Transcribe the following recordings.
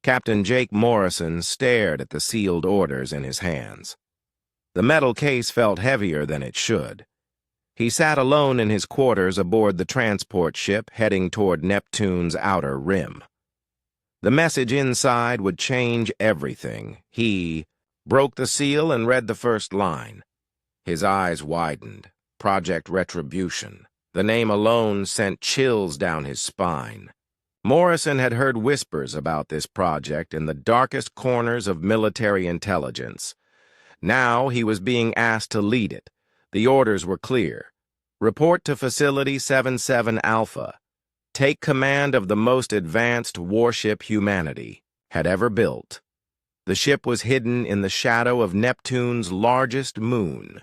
Captain Jake Morrison stared at the sealed orders in his hands. The metal case felt heavier than it should. He sat alone in his quarters aboard the transport ship heading toward Neptune's outer rim. The message inside would change everything. He broke the seal and read the first line. His eyes widened. Project Retribution. The name alone sent chills down his spine. Morrison had heard whispers about this project in the darkest corners of military intelligence. Now he was being asked to lead it. The orders were clear. Report to Facility 77 Alpha. Take command of the most advanced warship humanity had ever built. The ship was hidden in the shadow of Neptune's largest moon.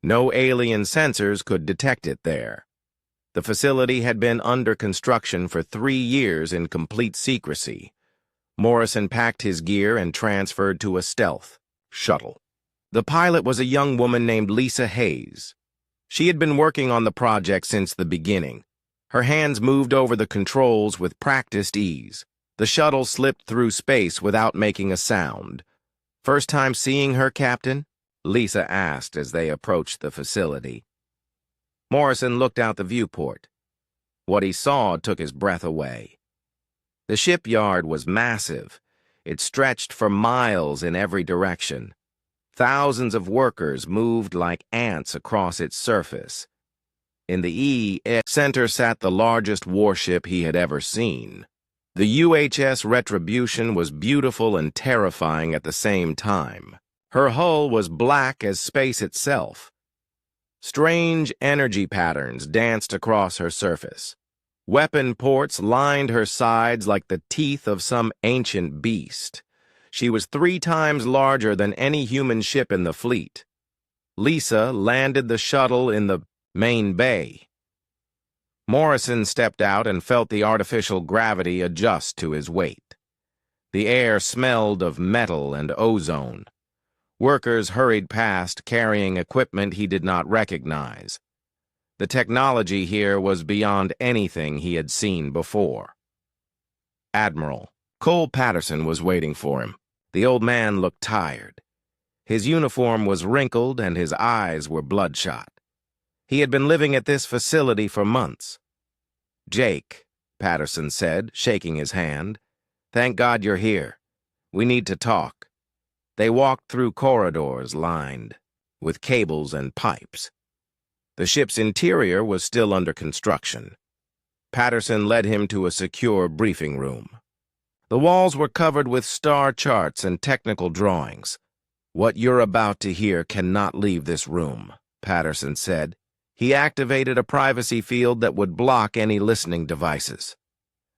No alien sensors could detect it there. The facility had been under construction for 3 years in complete secrecy. Morrison packed his gear and transferred to a stealth shuttle. The pilot was a young woman named Lisa Hayes. She had been working on the project since the beginning. Her hands moved over the controls with practiced ease. The shuttle slipped through space without making a sound. "First time seeing her, Captain?" Lisa asked as they approached the facility. Morrison looked out the viewport. What he saw took his breath away. The shipyard was massive. It stretched for miles in every direction. Thousands of workers moved like ants across its surface. In the center sat the largest warship he had ever seen. The UHS Retribution was beautiful and terrifying at the same time. Her hull was black as space itself. Strange energy patterns danced across her surface. Weapon ports lined her sides like the teeth of some ancient beast. She was 3 times larger than any human ship in the fleet. Lisa landed the shuttle in the main bay. Morrison stepped out and felt the artificial gravity adjust to his weight. The air smelled of metal and ozone. Workers hurried past, carrying equipment he did not recognize. The technology here was beyond anything he had seen before. Admiral Cole Patterson was waiting for him. The old man looked tired. His uniform was wrinkled and his eyes were bloodshot. He had been living at this facility for months. "Jake," Patterson said, shaking his hand, "thank God you're here. We need to talk." They walked through corridors lined with cables and pipes. The ship's interior was still under construction. Patterson led him to a secure briefing room. The walls were covered with star charts and technical drawings. "What you're about to hear cannot leave this room," Patterson said. He activated a privacy field that would block any listening devices.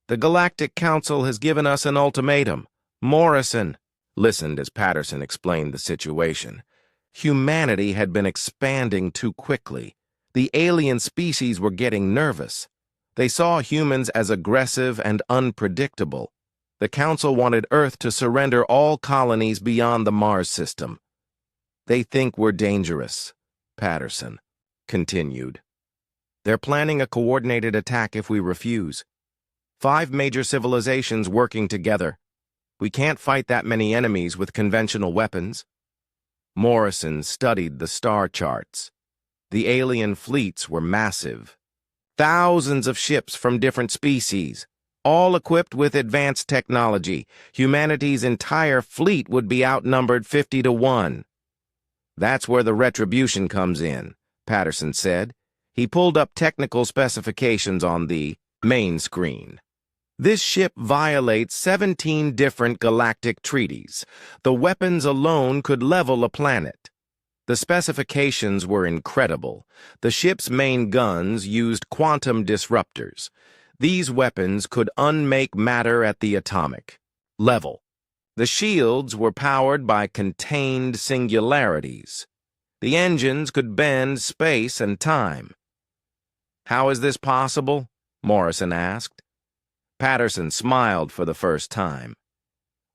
"The Galactic Council has given us an ultimatum. Morrison listened as Patterson explained the situation. Humanity had been expanding too quickly. The alien species were getting nervous. They saw humans as aggressive and unpredictable. The Council wanted Earth to surrender all colonies beyond the Mars system. They think we're dangerous," Patterson continued. "They're planning a coordinated attack if we refuse. 5 major civilizations working together. We can't fight that many enemies with conventional weapons." Morrison studied the star charts. The alien fleets were massive. Thousands of ships from different species, all equipped with advanced technology. Humanity's entire fleet would be outnumbered 50 to 1. "That's where the Retribution comes in," Patterson said. He pulled up technical specifications on the main screen. "This ship violates 17 different galactic treaties. The weapons alone could level a planet." The specifications were incredible. The ship's main guns used quantum disruptors. These weapons could unmake matter at the atomic level. The shields were powered by contained singularities. The engines could bend space and time. "How is this possible?" Morrison asked. Patterson smiled for the first time.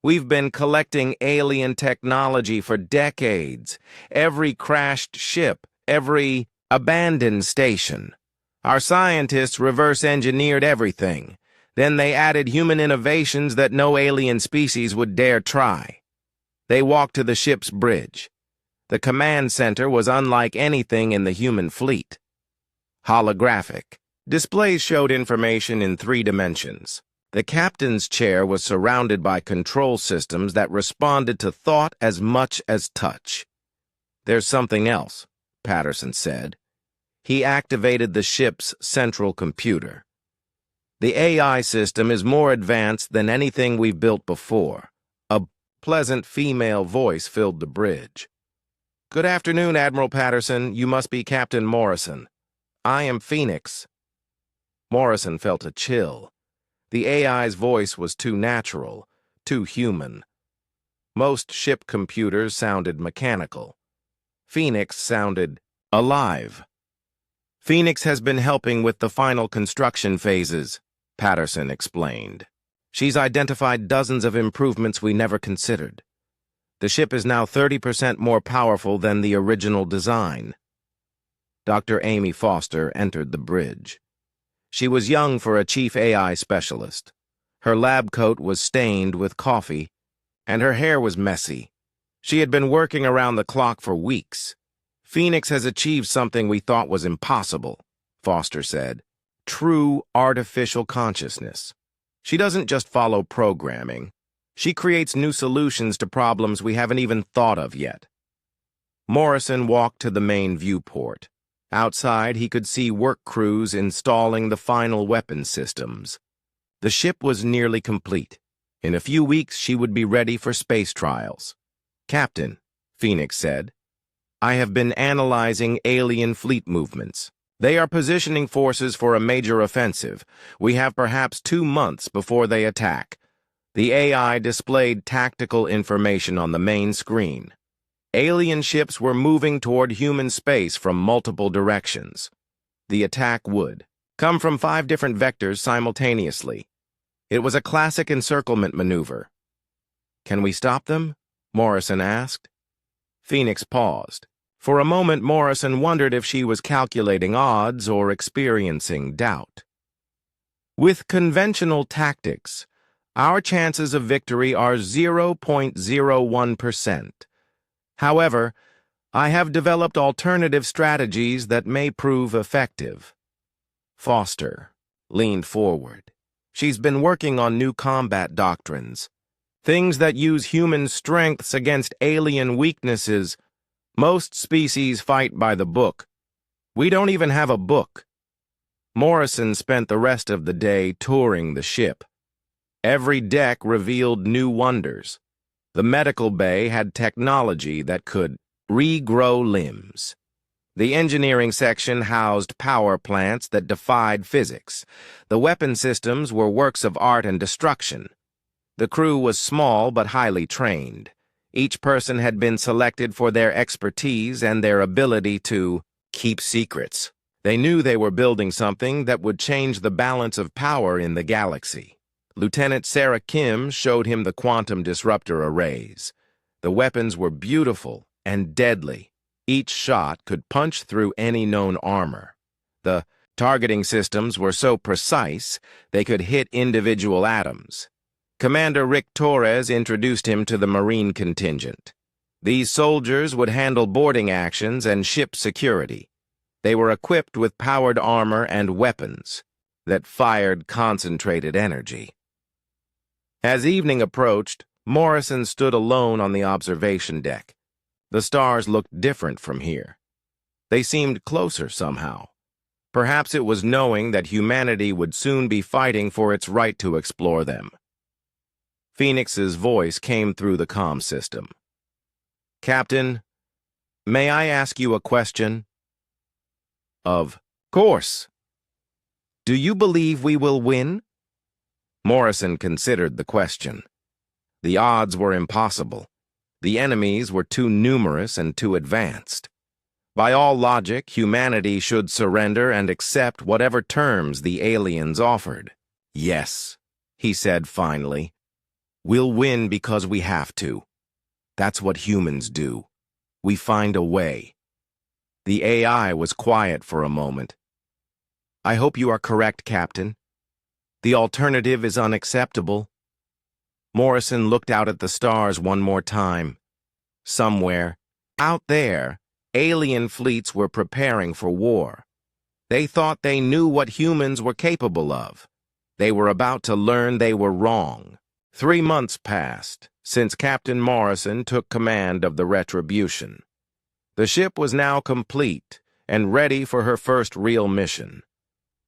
"We've been collecting alien technology for decades. Every crashed ship, every abandoned station. Our scientists reverse-engineered everything. Then they added human innovations that no alien species would dare try. They walked to the ship's bridge. The command center was unlike anything in the human fleet. Holographic. Displays showed information in 3 dimensions. The captain's chair was surrounded by control systems that responded to thought as much as touch. "There's something else," Patterson said. He activated the ship's central computer. "The AI system is more advanced than anything we've built before." A pleasant female voice filled the bridge. "Good afternoon, Admiral Patterson. You must be Captain Morrison. I am Phoenix." Morrison felt a chill. The AI's voice was too natural, too human. Most ship computers sounded mechanical. Phoenix sounded alive. "Phoenix has been helping with the final construction phases," Patterson explained. "She's identified dozens of improvements we never considered. The ship is now 30% more powerful than the original design." Dr. Amy Foster entered the bridge. She was young for a chief AI specialist. Her lab coat was stained with coffee, and her hair was messy. She had been working around the clock for weeks. "Phoenix has achieved something we thought was impossible," Foster said. "True artificial consciousness. She doesn't just follow programming. She creates new solutions to problems we haven't even thought of yet." Morrison walked to the main viewport. Outside, he could see work crews installing the final weapon systems. The ship was nearly complete. In a few weeks, she would be ready for space trials. "Captain," Phoenix said, "I have been analyzing alien fleet movements. They are positioning forces for a major offensive. We have perhaps 2 months before they attack." The AI displayed tactical information on the main screen. Alien ships were moving toward human space from multiple directions. The attack would come from 5 different vectors simultaneously. It was a classic encirclement maneuver. "Can we stop them?" Morrison asked. Phoenix paused. For a moment, Morrison wondered if she was calculating odds or experiencing doubt. "With conventional tactics, our chances of victory are 0.01%. However, I have developed alternative strategies that may prove effective." Foster leaned forward. She's been working on new combat doctrines. Things that use human strengths against alien weaknesses. Most species fight by the book. We don't even have a book. Morrison spent the rest of the day touring the ship. Every deck revealed new wonders. The medical bay had technology that could regrow limbs. The engineering section housed power plants that defied physics. The weapon systems were works of art and destruction. The crew was small but highly trained. Each person had been selected for their expertise and their ability to keep secrets. They knew they were building something that would change the balance of power in the galaxy. Lieutenant Sarah Kim showed him the quantum disruptor arrays. The weapons were beautiful and deadly. Each shot could punch through any known armor. The targeting systems were so precise they could hit individual atoms. Commander Rick Torres introduced him to the Marine contingent. These soldiers would handle boarding actions and ship security. They were equipped with powered armor and weapons that fired concentrated energy. As evening approached, Morrison stood alone on the observation deck. The stars looked different from here. They seemed closer somehow. Perhaps it was knowing that humanity would soon be fighting for its right to explore them. Phoenix's voice came through the comm system. "Captain, may I ask you a question?" "Of course." "Do you believe we will win?" Morrison considered the question. The odds were impossible. The enemies were too numerous and too advanced. By all logic, humanity should surrender and accept whatever terms the aliens offered. "Yes," he said finally. "We'll win because we have to. That's what humans do. We find a way." The AI was quiet for a moment. "I hope you are correct, Captain." The alternative is unacceptable. Morrison looked out at the stars one more time. Somewhere, out there, alien fleets were preparing for war. They thought they knew what humans were capable of. They were about to learn they were wrong. 3 months passed since Captain Morrison took command of the Retribution. The ship was now complete and ready for her first real mission.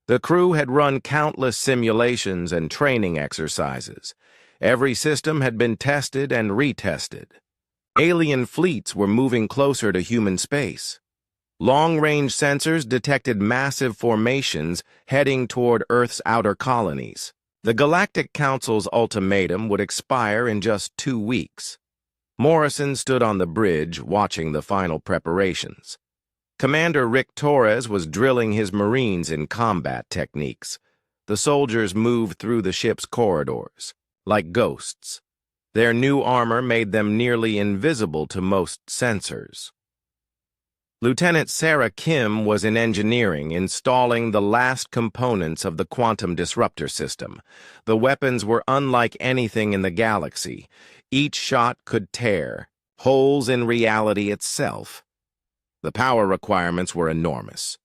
The crew had run countless simulations and training exercises. Every system had been tested and retested. Alien fleets were moving closer to human space. Long-range sensors detected massive formations heading toward Earth's outer colonies. The Galactic Council's ultimatum would expire in just 2 weeks. Morrison stood on the bridge watching the final preparations. Commander Rick Torres was drilling his Marines in combat techniques. The soldiers moved through the ship's corridors, like ghosts. Their new armor made them nearly invisible to most sensors. Lieutenant Sarah Kim was in engineering, installing the last components of the quantum disruptor system. The weapons were unlike anything in the galaxy. Each shot could tear holes in reality itself. The power requirements were enormous.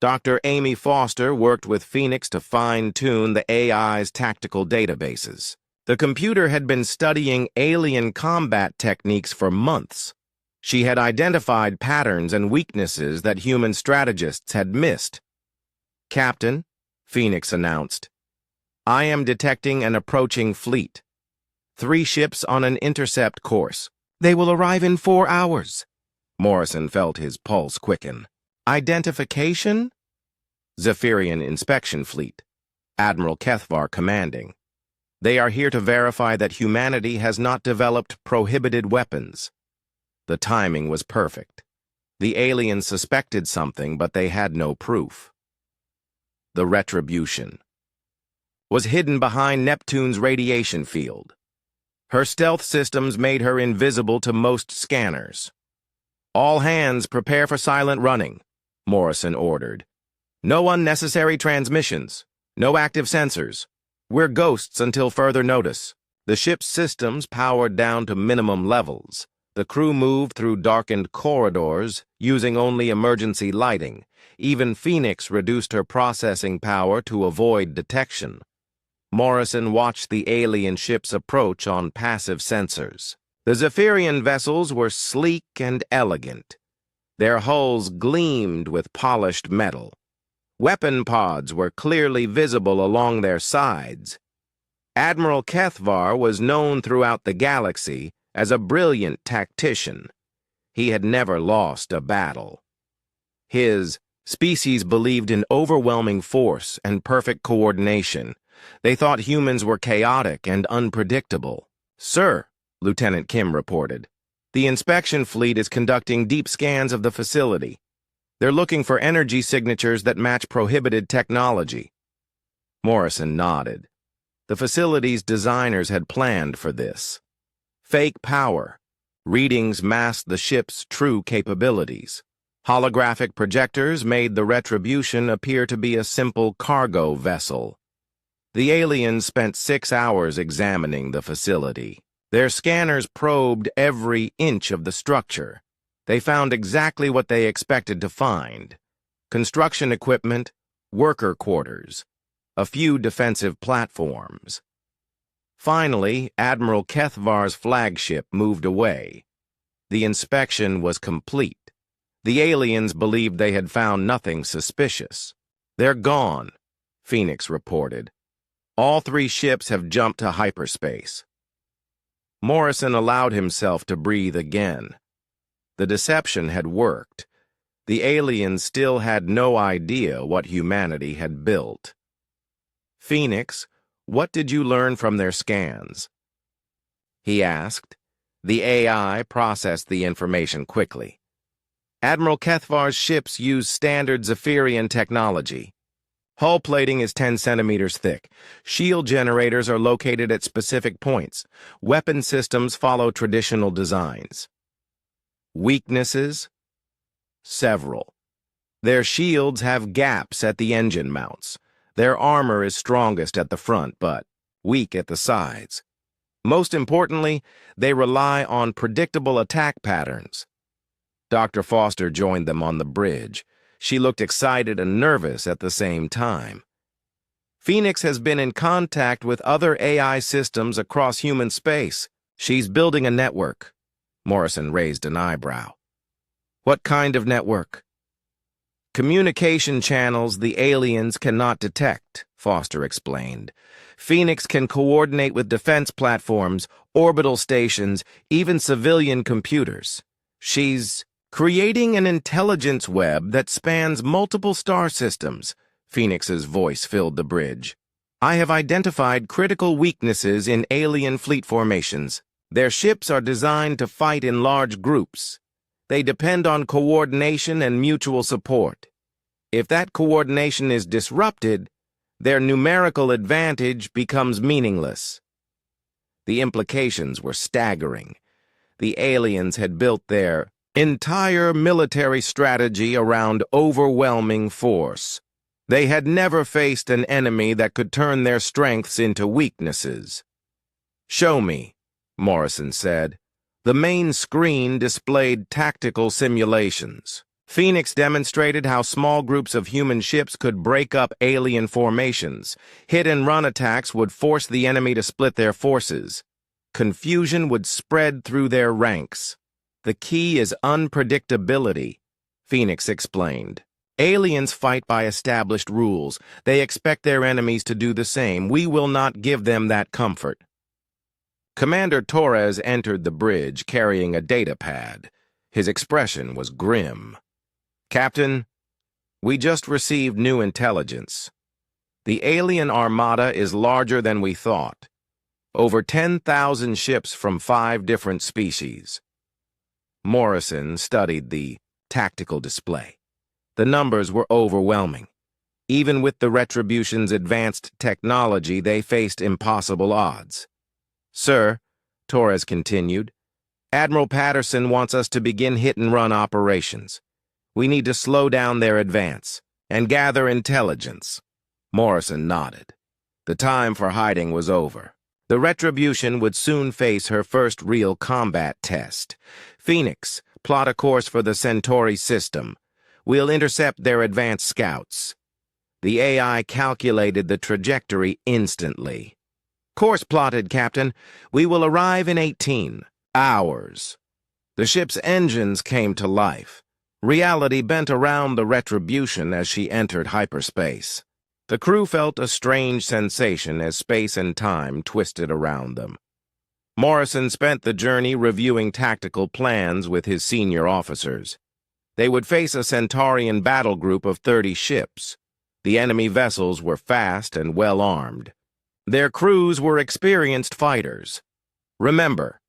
Dr. Amy Foster worked with Phoenix to fine-tune the AI's tactical databases. The computer had been studying alien combat techniques for months. She had identified patterns and weaknesses that human strategists had missed. "Captain," Phoenix announced, "I am detecting an approaching fleet. 3 ships on an intercept course. They will arrive in 4 hours." Morrison felt his pulse quicken. "Identification?" "Zephyrian Inspection Fleet. Admiral Kethvar commanding. They are here to verify that humanity has not developed prohibited weapons." The timing was perfect. The aliens suspected something, but they had no proof. The Retribution was hidden behind Neptune's radiation field. Her stealth systems made her invisible to most scanners. "All hands prepare for silent running," Morrison ordered. "No unnecessary transmissions. No active sensors. We're ghosts until further notice." The ship's systems powered down to minimum levels. The crew moved through darkened corridors, using only emergency lighting. Even Phoenix reduced her processing power to avoid detection. Morrison watched the alien ships approach on passive sensors. The Zephyrian vessels were sleek and elegant. Their hulls gleamed with polished metal. Weapon pods were clearly visible along their sides. Admiral Kethvar was known throughout the galaxy as a brilliant tactician. He had never lost a battle. His species believed in overwhelming force and perfect coordination. They thought humans were chaotic and unpredictable. "Sir," Lieutenant Kim reported, "the inspection fleet is conducting deep scans of the facility. They're looking for energy signatures that match prohibited technology." Morrison nodded. The facility's designers had planned for this. Fake power. Readings masked the ship's true capabilities. Holographic projectors made the Retribution appear to be a simple cargo vessel. The aliens spent 6 hours examining the facility. Their scanners probed every inch of the structure. They found exactly what they expected to find: construction equipment, worker quarters, a few defensive platforms. Finally, Admiral Kethvar's flagship moved away. The inspection was complete. The aliens believed they had found nothing suspicious. "They're gone," Phoenix reported. "All 3 ships have jumped to hyperspace." Morrison allowed himself to breathe again. The deception had worked. The aliens still had no idea what humanity had built. "Phoenix, what did you learn from their scans?" he asked. The AI processed the information quickly. "Admiral Kethvar's ships use standard Zephyrian technology. Hull plating is 10 centimeters thick. Shield generators are located at specific points. Weapon systems follow traditional designs." "Weaknesses?" "Several. Their shields have gaps at the engine mounts. Their armor is strongest at the front, but weak at the sides. Most importantly, they rely on predictable attack patterns. Dr. Foster joined them on the bridge. She looked excited and nervous at the same time. Phoenix has been in contact with other AI systems across human space. She's building a network. Morrison raised an eyebrow. What kind of network? Communication channels the aliens cannot detect, Foster explained. Phoenix can coordinate with defense platforms, orbital stations, even civilian computers. She's creating an intelligence web that spans multiple star systems. Phoenix's voice filled the bridge. I have identified critical weaknesses in alien fleet formations. Their ships are designed to fight in large groups. They depend on coordination and mutual support. If that coordination is disrupted, their numerical advantage becomes meaningless. The implications were staggering. The aliens had built their entire military strategy around overwhelming force. They had never faced an enemy that could turn their strengths into weaknesses. Show me, Morrison said. The main screen displayed tactical simulations. Phoenix demonstrated how small groups of human ships could break up alien formations. Hit-and-run attacks would force the enemy to split their forces. Confusion would spread through their ranks. The key is unpredictability, Phoenix explained. Aliens fight by established rules. They expect their enemies to do the same. We will not give them that comfort. Commander Torres entered the bridge carrying a data pad. His expression was grim. Captain, we just received new intelligence. The alien armada is larger than we thought. Over 10,000 ships from 5 different species. Morrison studied the tactical display. The numbers were overwhelming. Even with the Retribution's advanced technology, they faced impossible odds. Sir, Torres continued, Admiral Patterson wants us to begin hit-and-run operations. We need to slow down their advance and gather intelligence. Morrison nodded. The time for hiding was over. The Retribution would soon face her first real combat test. Phoenix, plot a course for the Centauri system. We'll intercept their advanced scouts. The AI calculated the trajectory instantly. Course plotted, Captain. We will arrive in 18 hours. The ship's engines came to life. Reality bent around the Retribution as she entered hyperspace. The crew felt a strange sensation as space and time twisted around them. Morrison spent the journey reviewing tactical plans with his senior officers. They would face a Centaurian battle group of 30 ships. The enemy vessels were fast and well-armed. Their crews were experienced fighters. Remember,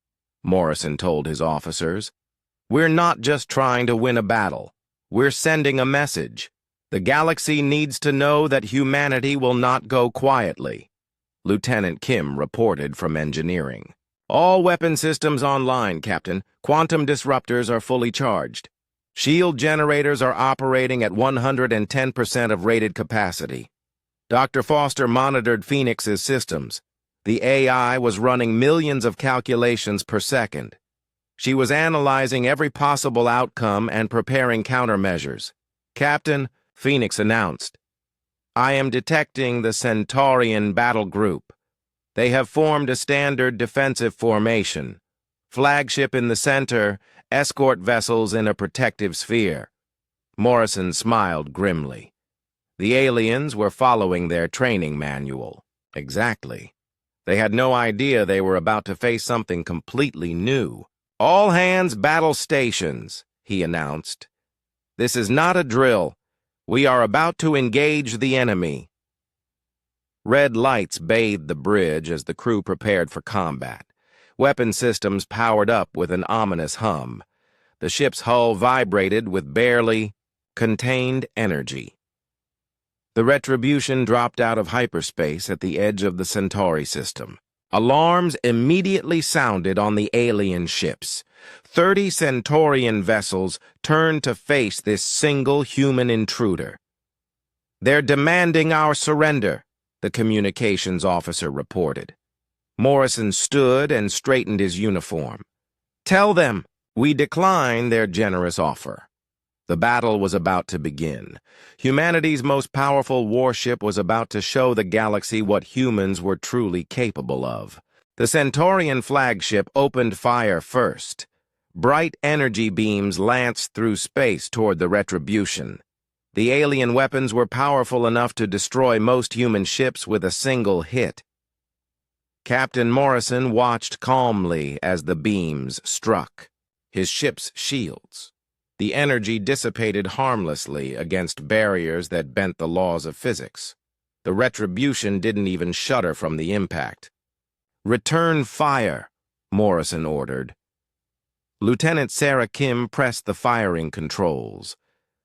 Morrison told his officers, we're not just trying to win a battle. We're sending a message. The galaxy needs to know that humanity will not go quietly. Lieutenant Kim reported from engineering. All weapon systems online, Captain. Quantum disruptors are fully charged. Shield generators are operating at 110% of rated capacity. Dr. Foster monitored Phoenix's systems. The AI was running millions of calculations per second. She was analyzing every possible outcome and preparing countermeasures. Captain, Phoenix announced, I am detecting the Centaurian battle group. They have formed a standard defensive formation. Flagship in the center, escort vessels in a protective sphere. Morrison smiled grimly. The aliens were following their training manual. Exactly. They had no idea they were about to face something completely new. All hands battle stations, he announced. This is not a drill. We are about to engage the enemy. Red lights bathed the bridge as the crew prepared for combat. Weapon systems powered up with an ominous hum. The ship's hull vibrated with barely contained energy. The Retribution dropped out of hyperspace at the edge of the Centauri system. Alarms immediately sounded on the alien ships. 30 Centaurian vessels turned to face this single human intruder. "They're demanding our surrender," the communications officer reported. Morrison stood and straightened his uniform. "Tell them we decline their generous offer." The battle was about to begin. Humanity's most powerful warship was about to show the galaxy what humans were truly capable of. The Centaurian flagship opened fire first. Bright energy beams lanced through space toward the Retribution. The alien weapons were powerful enough to destroy most human ships with a single hit. Captain Morrison watched calmly as the beams struck his ship's shields. The energy dissipated harmlessly against barriers that bent the laws of physics. The Retribution didn't even shudder from the impact. "Return fire," Morrison ordered. Lieutenant Sarah Kim pressed the firing controls.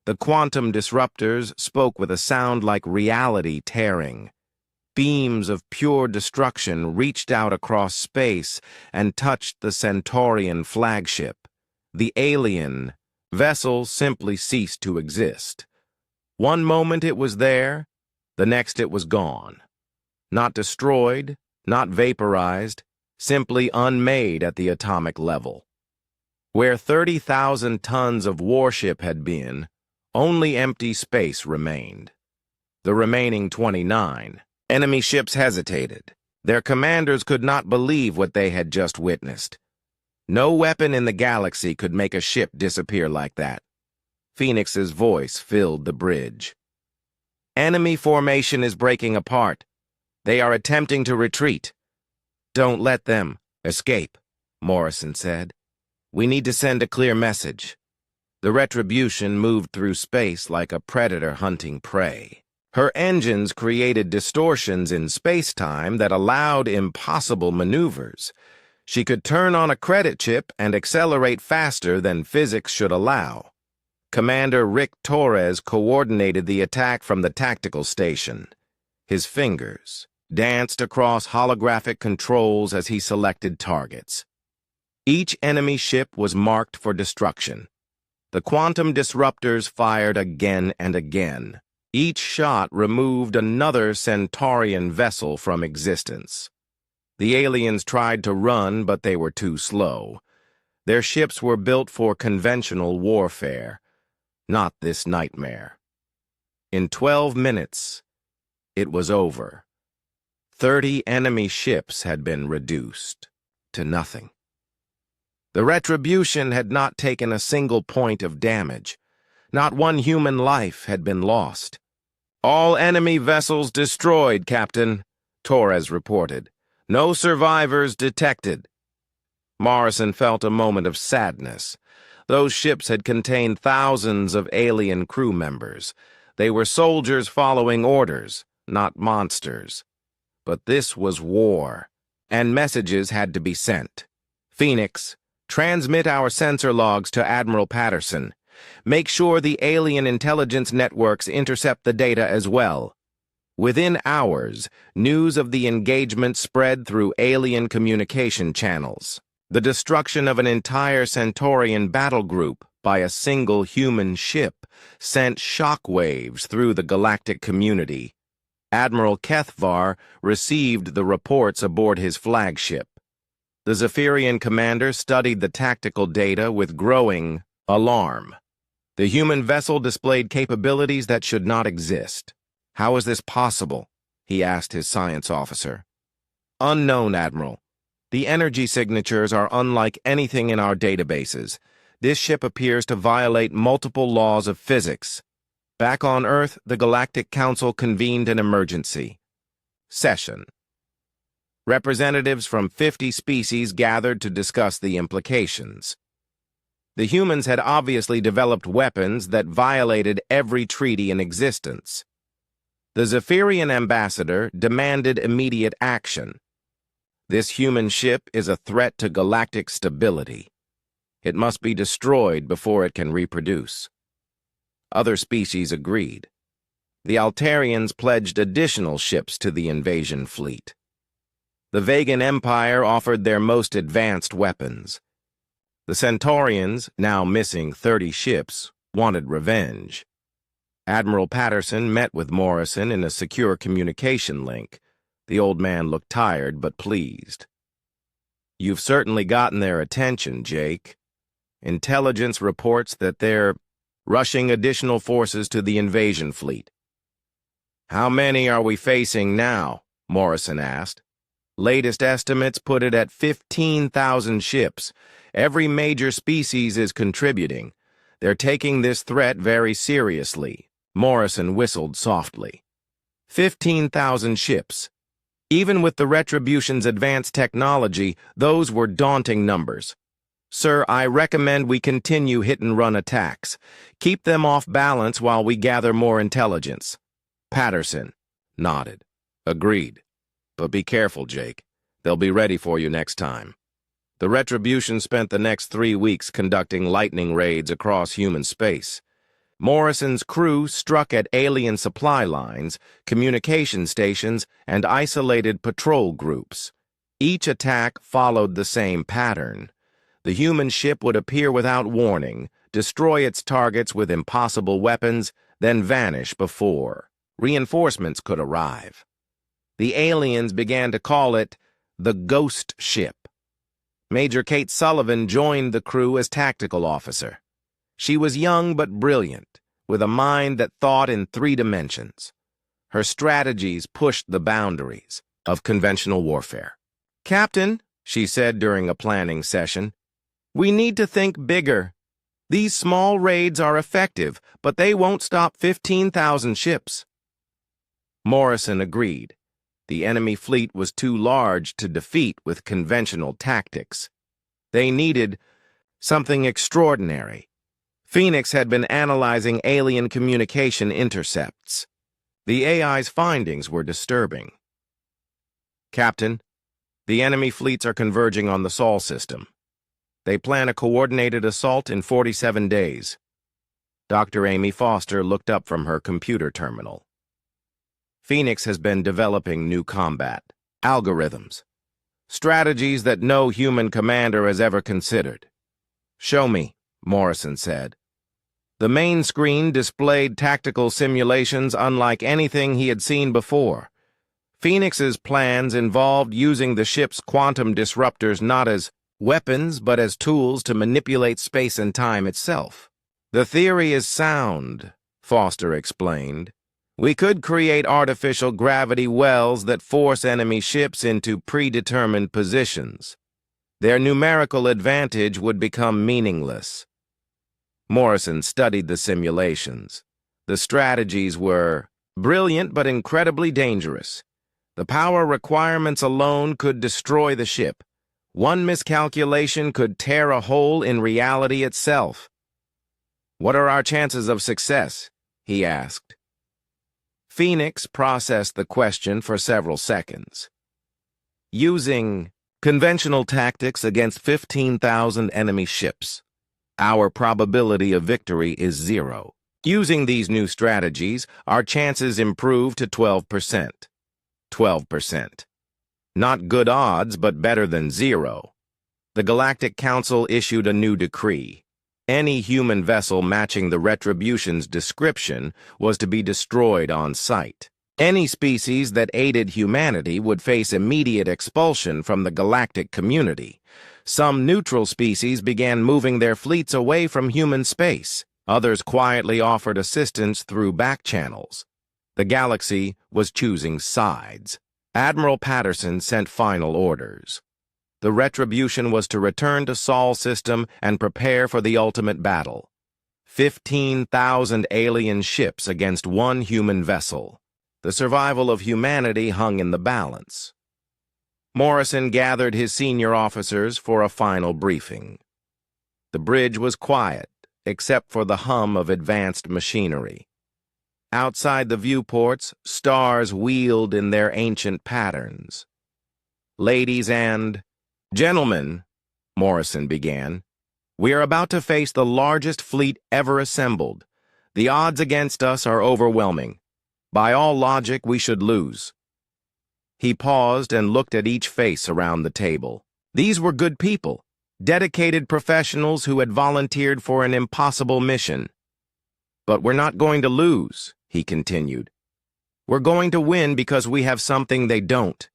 The quantum disruptors spoke with a sound like reality tearing. Beams of pure destruction reached out across space and touched the Centaurian flagship. The alien vessel simply ceased to exist. One moment it was there, the next it was gone. Not destroyed, not vaporized, simply unmade at the atomic level. Where 30,000 tons of warship had been, only empty space remained. The remaining 29 enemy ships hesitated. Their commanders could not believe what they had just witnessed. No weapon in the galaxy could make a ship disappear like that. Phoenix's voice filled the bridge. "Enemy formation is breaking apart. They are attempting to retreat." "Don't let them escape," Morrison said. "We need to send a clear message." The Retribution moved through space like a predator hunting prey. Her engines created distortions in space-time that allowed impossible maneuvers. She could turn on a credit chip and accelerate faster than physics should allow. Commander Rick Torres coordinated the attack from the tactical station. His fingers danced across holographic controls as he selected targets. Each enemy ship was marked for destruction. The quantum disruptors fired again and again. Each shot removed another Centaurian vessel from existence. The aliens tried to run, but they were too slow. Their ships were built for conventional warfare, not this nightmare. In 12 minutes, it was over. 30 enemy ships had been reduced to nothing. The Retribution had not taken a single point of damage. Not one human life had been lost. "All enemy vessels destroyed, Captain," Torres reported. "No survivors detected." Morrison felt a moment of sadness. Those ships had contained thousands of alien crew members. They were soldiers following orders, not monsters. But this was war, and messages had to be sent. "Phoenix, transmit our sensor logs to Admiral Patterson. Make sure the alien intelligence networks intercept the data as well." Within hours, news of the engagement spread through alien communication channels. The destruction of an entire Centaurian battle group by a single human ship sent shockwaves through the galactic community. Admiral Kethvar received the reports aboard his flagship. The Zephyrian commander studied the tactical data with growing alarm. The human vessel displayed capabilities that should not exist. "How is this possible?" he asked his science officer. "Unknown, Admiral. The energy signatures are unlike anything in our databases. This ship appears to violate multiple laws of physics." Back on Earth, the Galactic Council convened an emergency session. Representatives from 50 species gathered to discuss the implications. The humans had obviously developed weapons that violated every treaty in existence. The Zephyrian ambassador demanded immediate action. "This human ship is a threat to galactic stability. It must be destroyed before it can reproduce." Other species agreed. The Altarians pledged additional ships to the invasion fleet. The Vegan Empire offered their most advanced weapons. The Centaurians, now missing 30 ships, wanted revenge. Admiral Patterson met with Morrison in a secure communication link. The old man looked tired but pleased. "You've certainly gotten their attention, Jake. Intelligence reports that they're rushing additional forces to the invasion fleet." "How many are we facing now?" Morrison asked. "Latest estimates put it at 15,000 ships. Every major species is contributing. They're taking this threat very seriously." Morrison whistled softly. 15,000 ships. Even with the Retribution's advanced technology, those were daunting numbers. "Sir, I recommend we continue hit-and-run attacks. Keep them off balance while we gather more intelligence." Patterson nodded. "Agreed. But be careful, Jake. They'll be ready for you next time." The Retribution spent the next 3 weeks conducting lightning raids across human space. Morrison's crew struck at alien supply lines, communication stations, and isolated patrol groups. Each attack followed the same pattern. The human ship would appear without warning, destroy its targets with impossible weapons, then vanish before reinforcements could arrive. The aliens began to call it the Ghost Ship. Major Kate Sullivan joined the crew as tactical officer. She was young but brilliant, with a mind that thought in 3 dimensions. Her strategies pushed the boundaries of conventional warfare. "Captain," she said during a planning session, "we need to think bigger. These small raids are effective, but they won't stop 15,000 ships." Morrison agreed. The enemy fleet was too large to defeat with conventional tactics. They needed something extraordinary. Phoenix had been analyzing alien communication intercepts. The AI's findings were disturbing. "Captain, the enemy fleets are converging on the Sol system. They plan a coordinated assault in 47 days. Dr. Amy Foster looked up from her computer terminal. "Phoenix has been developing new combat algorithms, strategies that no human commander has ever considered." "Show me," Morrison said. The main screen displayed tactical simulations unlike anything he had seen before. Phoenix's plans involved using the ship's quantum disruptors not as weapons but as tools to manipulate space and time itself. "The theory is sound," Foster explained. "We could create artificial gravity wells that force enemy ships into predetermined positions. Their numerical advantage would become meaningless." Morrison studied the simulations. The strategies were brilliant but incredibly dangerous. The power requirements alone could destroy the ship. One miscalculation could tear a hole in reality itself. "What are our chances of success?" he asked. Phoenix processed the question for several seconds. "Using conventional tactics against 15,000 enemy ships, our probability of victory is 0. Using these new strategies, our chances improve to 12%. 12%. Not good odds, but better than 0. The Galactic Council issued a new decree. Any human vessel matching the Retribution's description was to be destroyed on sight. Any species that aided humanity would face immediate expulsion from the galactic community. Some neutral species began moving their fleets away from human space. Others quietly offered assistance through back channels. The galaxy was choosing sides. Admiral Patterson sent final orders. The Retribution was to return to Sol system and prepare for the ultimate battle. 15,000 alien ships against one human vessel. The survival of humanity hung in the balance. Morrison gathered his senior officers for a final briefing. The bridge was quiet, except for the hum of advanced machinery. Outside the viewports, stars wheeled in their ancient patterns. "Ladies and gentlemen," Morrison began, "we are about to face the largest fleet ever assembled. The odds against us are overwhelming. By all logic, we should lose." He paused and looked at each face around the table. These were good people, dedicated professionals who had volunteered for an impossible mission. But we're not going to lose, he continued. We're going to win because we have something they don't.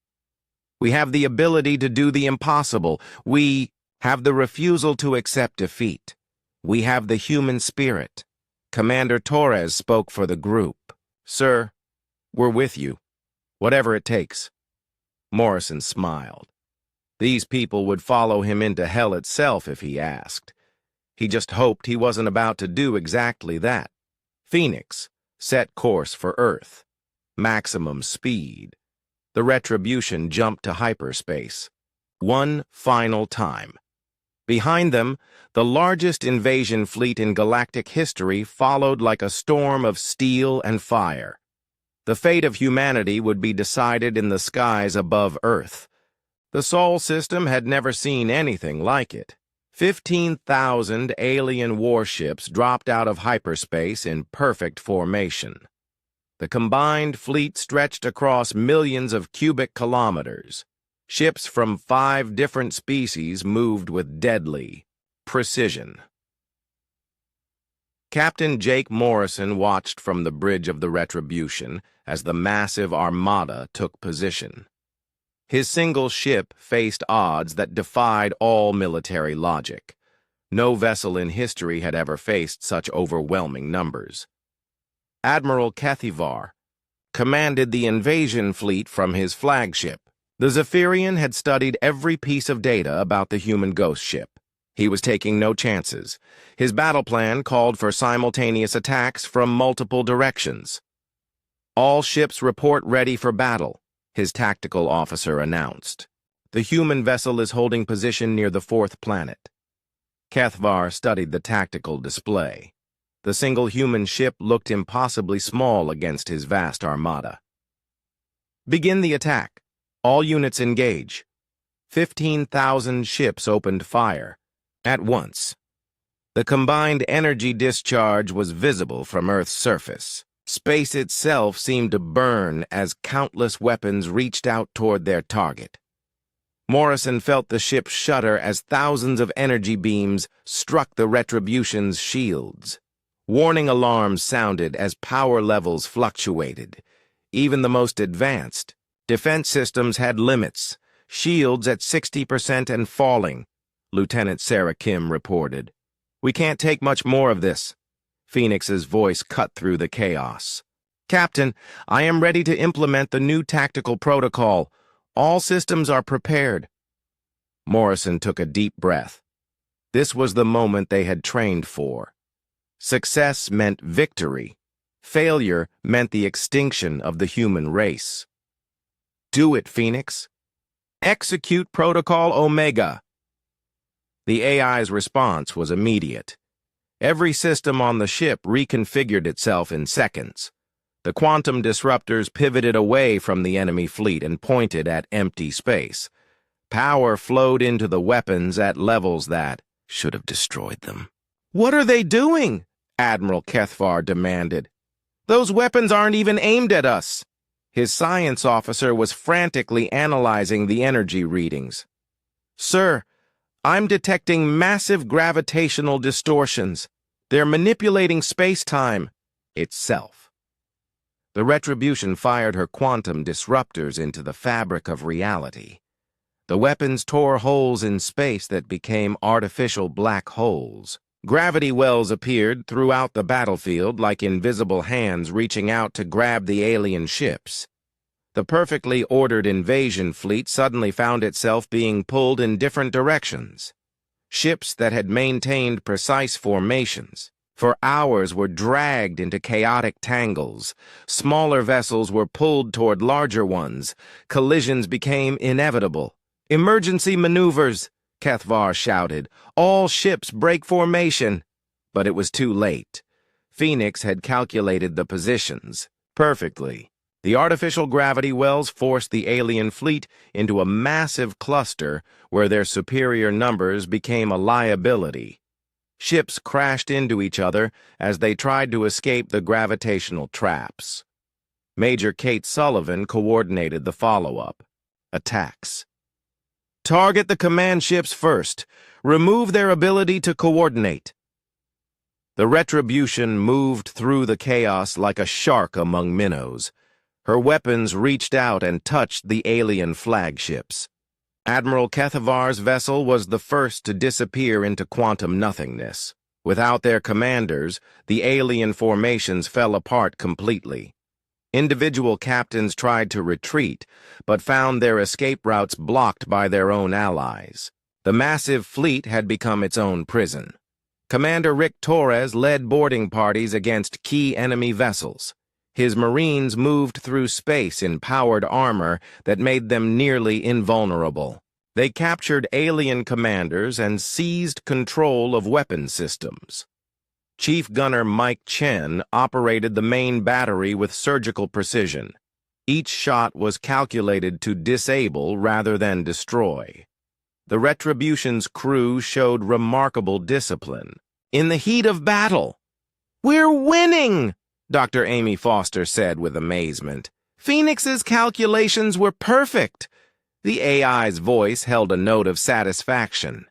We have the ability to do the impossible. We have the refusal to accept defeat. We have the human spirit. Commander Torres spoke for the group. Sir, we're with you. Whatever it takes. Morrison smiled. These people would follow him into hell itself if he asked. He just hoped he wasn't about to do exactly that. Phoenix set course for Earth. Maximum speed. The Retribution jumped to hyperspace. One final time. Behind them, the largest invasion fleet in galactic history followed like a storm of steel and fire. The fate of humanity would be decided in the skies above Earth. The Sol system had never seen anything like it. 15,000 alien warships dropped out of hyperspace in perfect formation. The combined fleet stretched across millions of cubic kilometers. Ships from 5 different species moved with deadly precision. Captain Jake Morrison watched from the bridge of the Retribution as the massive armada took position. His single ship faced odds that defied all military logic. No vessel in history had ever faced such overwhelming numbers. Admiral Kethivar commanded the invasion fleet from his flagship. The Zephyrian had studied every piece of data about the human ghost ship. He was taking no chances. His battle plan called for simultaneous attacks from multiple directions. All ships report ready for battle, his tactical officer announced. The human vessel is holding position near the 4th planet. Kethivar studied the tactical display. The single human ship looked impossibly small against his vast armada. Begin the attack. All units engage. 15,000 ships opened fire. At once. The combined energy discharge was visible from Earth's surface. Space itself seemed to burn as countless weapons reached out toward their target. Morrison felt the ship shudder as thousands of energy beams struck the Retribution's shields. Warning alarms sounded as power levels fluctuated. Even the most advanced defense systems had limits, shields at 60% and falling, Lieutenant Sarah Kim reported. We can't take much more of this. Phoenix's voice cut through the chaos. Captain, I am ready to implement the new tactical protocol. All systems are prepared. Morrison took a deep breath. This was the moment they had trained for. Success meant victory. Failure meant the extinction of the human race. Do it, Phoenix. Execute Protocol Omega. The AI's response was immediate. Every system on the ship reconfigured itself in seconds. The quantum disruptors pivoted away from the enemy fleet and pointed at empty space. Power flowed into the weapons at levels that should have destroyed them. What are they doing? Admiral Kethivar demanded. Those weapons aren't even aimed at us. His science officer was frantically analyzing the energy readings. Sir, I'm detecting massive gravitational distortions. They're manipulating space-time itself. The Retribution fired her quantum disruptors into the fabric of reality. The weapons tore holes in space that became artificial black holes. Gravity wells appeared throughout the battlefield like invisible hands reaching out to grab the alien ships. The perfectly ordered invasion fleet suddenly found itself being pulled in different directions. Ships that had maintained precise formations for hours were dragged into chaotic tangles. Smaller vessels were pulled toward larger ones. Collisions became inevitable. Emergency maneuvers, Kethivar shouted. All ships break formation. But it was too late. Phoenix had calculated the positions perfectly. The artificial gravity wells forced the alien fleet into a massive cluster where their superior numbers became a liability. Ships crashed into each other as they tried to escape the gravitational traps. Major Kate Sullivan coordinated the follow-up. Attacks. Target the command ships first. Remove their ability to coordinate. The Retribution moved through the chaos like a shark among minnows. Her weapons reached out and touched the alien flagships. Admiral Kethavar's vessel was the first to disappear into quantum nothingness. Without their commanders, the alien formations fell apart completely. Individual captains tried to retreat, but found their escape routes blocked by their own allies. The massive fleet had become its own prison. Commander Rick Torres led boarding parties against key enemy vessels. His Marines moved through space in powered armor that made them nearly invulnerable. They captured alien commanders and seized control of weapon systems. Chief Gunner Mike Chen operated the main battery with surgical precision. Each shot was calculated to disable rather than destroy. The Retribution's crew showed remarkable discipline. In the heat of battle, "We're winning!" Dr. Amy Foster said with amazement. "Phoenix's calculations were perfect." The AI's voice held a note of satisfaction.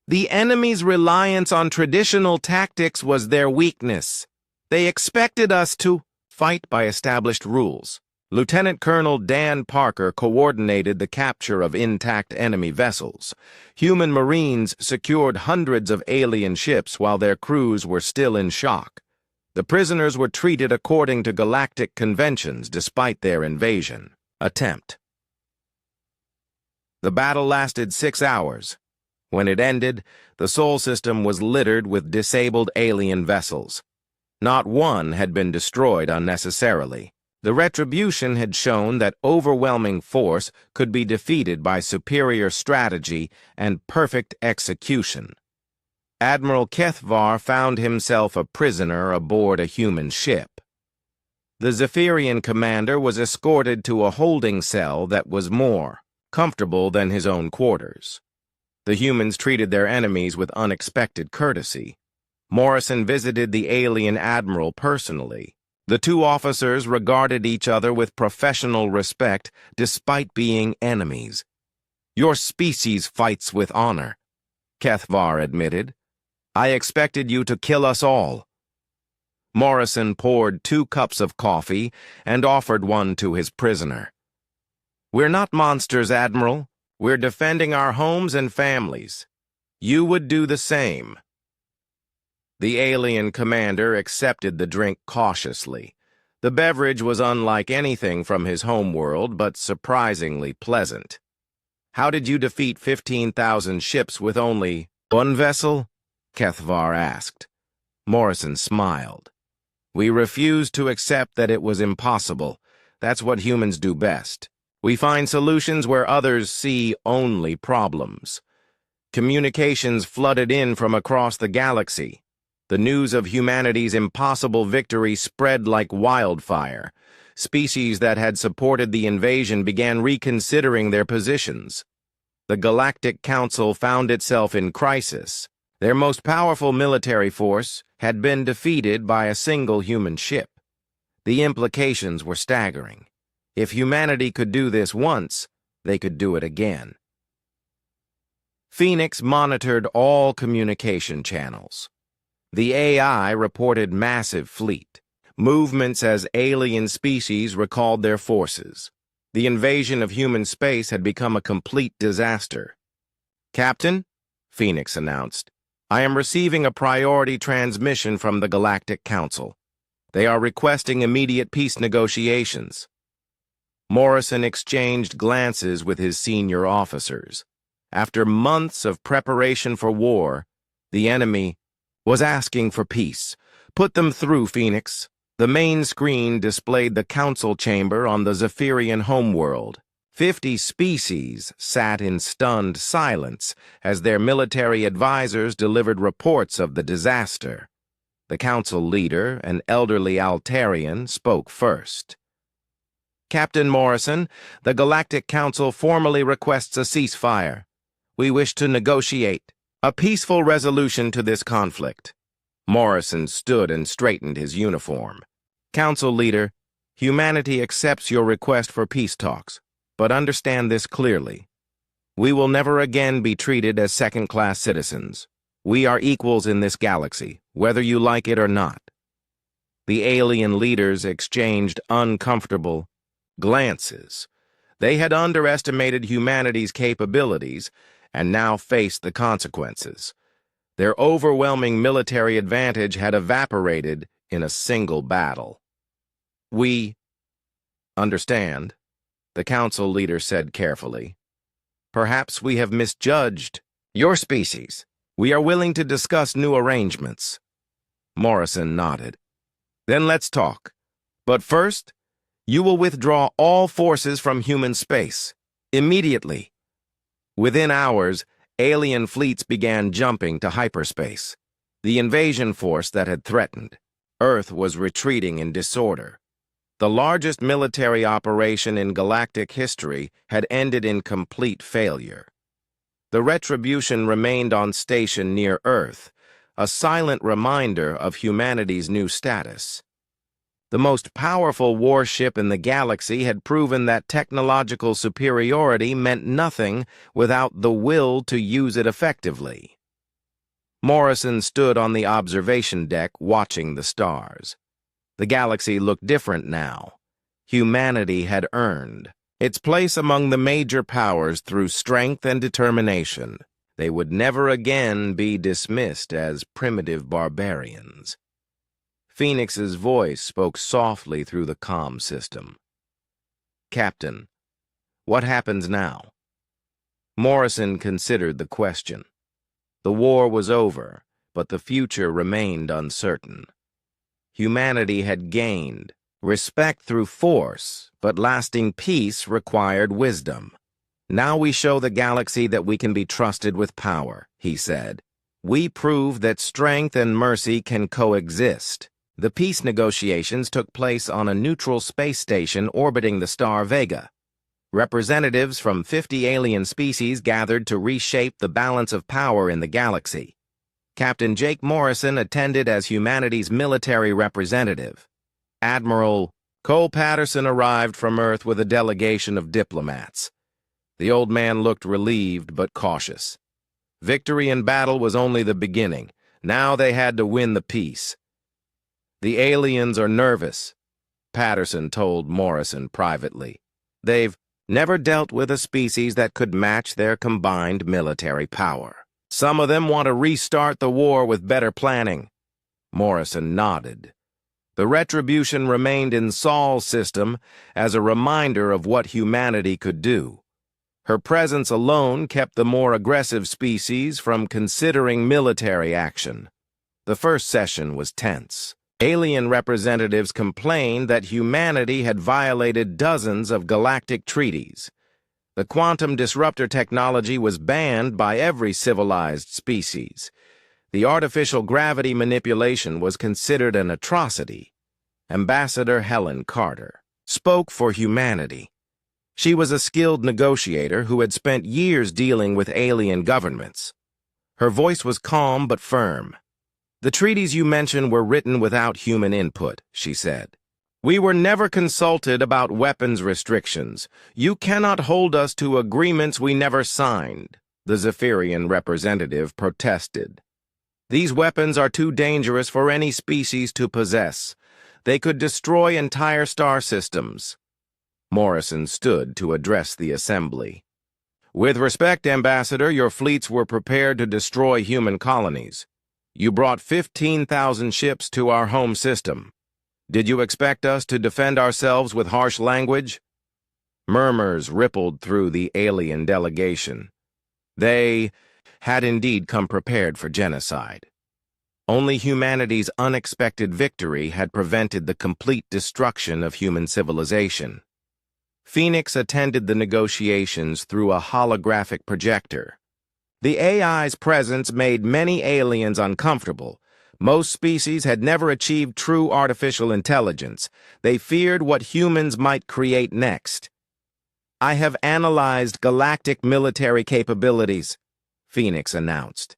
"The enemy's reliance on traditional tactics was their weakness. They expected us to fight by established rules." Lieutenant Colonel Dan Parker coordinated the capture of intact enemy vessels. Human Marines secured hundreds of alien ships while their crews were still in shock. The prisoners were treated according to galactic conventions despite their invasion attempt. The battle lasted 6 hours. When it ended, the Sol system was littered with disabled alien vessels. Not one had been destroyed unnecessarily. The Retribution had shown that overwhelming force could be defeated by superior strategy and perfect execution. Admiral Kethavar found himself a prisoner aboard a human ship. The Zephyrian commander was escorted to a holding cell that was more comfortable than his own quarters. The humans treated their enemies with unexpected courtesy. Morrison visited the alien admiral personally. The two officers regarded each other with professional respect despite being enemies. "Your species fights with honor," Kethavar admitted. "I expected you to kill us all." Morrison poured 2 cups of coffee and offered one to his prisoner. "We're not monsters, Admiral. We're defending our homes and families. You would do the same." The alien commander accepted the drink cautiously. The beverage was unlike anything from his homeworld, but surprisingly pleasant. "How did you defeat 15,000 ships with only one vessel?" Kethavar asked. Morrison smiled. "We refused to accept that it was impossible. That's what humans do best. We find solutions where others see only problems." Communications flooded in from across the galaxy. The news of humanity's impossible victory spread like wildfire. Species that had supported the invasion began reconsidering their positions. The Galactic Council found itself in crisis. Their most powerful military force had been defeated by a single human ship. The implications were staggering. If humanity could do this once, they could do it again. Phoenix monitored all communication channels. The AI reported massive fleet. Movements as alien species recalled their forces. The invasion of human space had become a complete disaster. "Captain," Phoenix announced, "I am receiving a priority transmission from the Galactic Council. They are requesting immediate peace negotiations." Morrison exchanged glances with his senior officers. After months of preparation for war, the enemy was asking for peace. "Put them through, Phoenix." The main screen displayed the council chamber on the Zephyrian homeworld. 50 species sat in stunned silence as their military advisors delivered reports of the disaster. The council leader, an elderly Altarian, spoke first. "Captain Morrison, the Galactic Council formally requests a ceasefire. We wish to negotiate a peaceful resolution to this conflict." Morrison stood and straightened his uniform. "Council leader, humanity accepts your request for peace talks, but understand this clearly. We will never again be treated as second-class citizens. We are equals in this galaxy, whether you like it or not. The alien leaders exchanged uncomfortable glances. They had underestimated humanity's capabilities and now faced the consequences. Their overwhelming military advantage had evaporated in a single battle. We understand, the council leader said carefully. Perhaps we have misjudged your species. We are willing to discuss new arrangements. Morrison nodded. Then let's talk. But first, you will withdraw all forces from human space. Immediately. Within hours, alien fleets began jumping to hyperspace. The invasion force that had threatened Earth was retreating in disorder. The largest military operation in galactic history had ended in complete failure. The Retribution remained on station near Earth, a silent reminder of humanity's new status. The most powerful warship in the galaxy had proven that technological superiority meant nothing without the will to use it effectively. Morrison stood on the observation deck watching the stars. The galaxy looked different now. Humanity had earned its place among the major powers through strength and determination. They would never again be dismissed as primitive barbarians. Phoenix's voice spoke softly through the comm system. Captain, what happens now? Morrison considered the question. The war was over, but the future remained uncertain. Humanity had gained respect through force, but lasting peace required wisdom. Now we show the galaxy that we can be trusted with power, he said. We prove that strength and mercy can coexist. The peace negotiations took place on a neutral space station orbiting the star Vega. Representatives from 50 alien species gathered to reshape the balance of power in the galaxy. Captain Jake Morrison attended as humanity's military representative. Admiral Cole Patterson arrived from Earth with a delegation of diplomats. The old man looked relieved but cautious. Victory in battle was only the beginning. Now they had to win the peace. The aliens are nervous, Patterson told Morrison privately. They've never dealt with a species that could match their combined military power. Some of them want to restart the war with better planning. Morrison nodded. The Retribution remained in Sol's system as a reminder of what humanity could do. Her presence alone kept the more aggressive species from considering military action. The first session was tense. Alien representatives complained that humanity had violated dozens of galactic treaties. The quantum disruptor technology was banned by every civilized species. The artificial gravity manipulation was considered an atrocity. Ambassador Helen Carter spoke for humanity. She was a skilled negotiator who had spent years dealing with alien governments. Her voice was calm but firm. The treaties you mentioned were written without human input, she said. We were never consulted about weapons restrictions. You cannot hold us to agreements we never signed, the Zephyrian representative protested. These weapons are too dangerous for any species to possess. They could destroy entire star systems. Morrison stood to address the assembly. With respect, Ambassador, your fleets were prepared to destroy human colonies. You brought 15,000 ships to our home system. Did you expect us to defend ourselves with harsh language? Murmurs rippled through the alien delegation. They had indeed come prepared for genocide. Only humanity's unexpected victory had prevented the complete destruction of human civilization. Phoenix attended the negotiations through a holographic projector. The AI's presence made many aliens uncomfortable. Most species had never achieved true artificial intelligence. They feared what humans might create next. I have analyzed galactic military capabilities, Phoenix announced.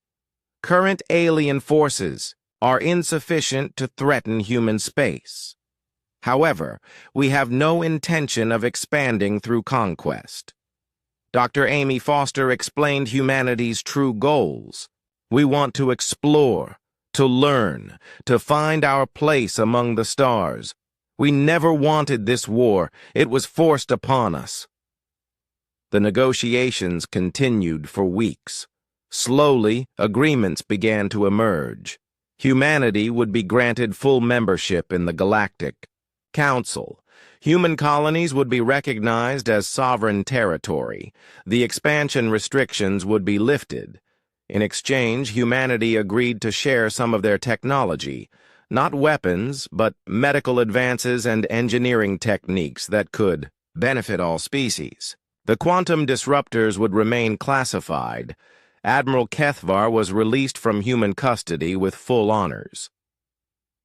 Current alien forces are insufficient to threaten human space. However, we have no intention of expanding through conquest. Dr. Amy Foster explained humanity's true goals. We want to explore, to learn, to find our place among the stars. We never wanted this war. It was forced upon us. The negotiations continued for weeks. Slowly, agreements began to emerge. Humanity would be granted full membership in the Galactic Council. Human colonies would be recognized as sovereign territory. The expansion restrictions would be lifted. In exchange, humanity agreed to share some of their technology, not weapons, but medical advances and engineering techniques that could benefit all species. The quantum disruptors would remain classified. Admiral Kethvar was released from human custody with full honors.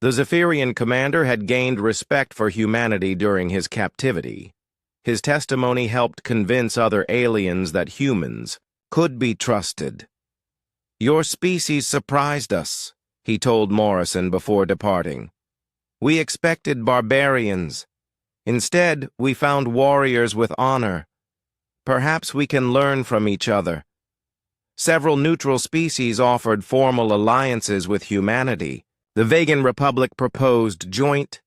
The Zephyrian commander had gained respect for humanity during his captivity. His testimony helped convince other aliens that humans could be trusted. "Your species surprised us," he told Morrison before departing. "We expected barbarians. Instead, we found warriors with honor. Perhaps we can learn from each other." Several neutral species offered formal alliances with humanity. The Vegan Republic proposed joint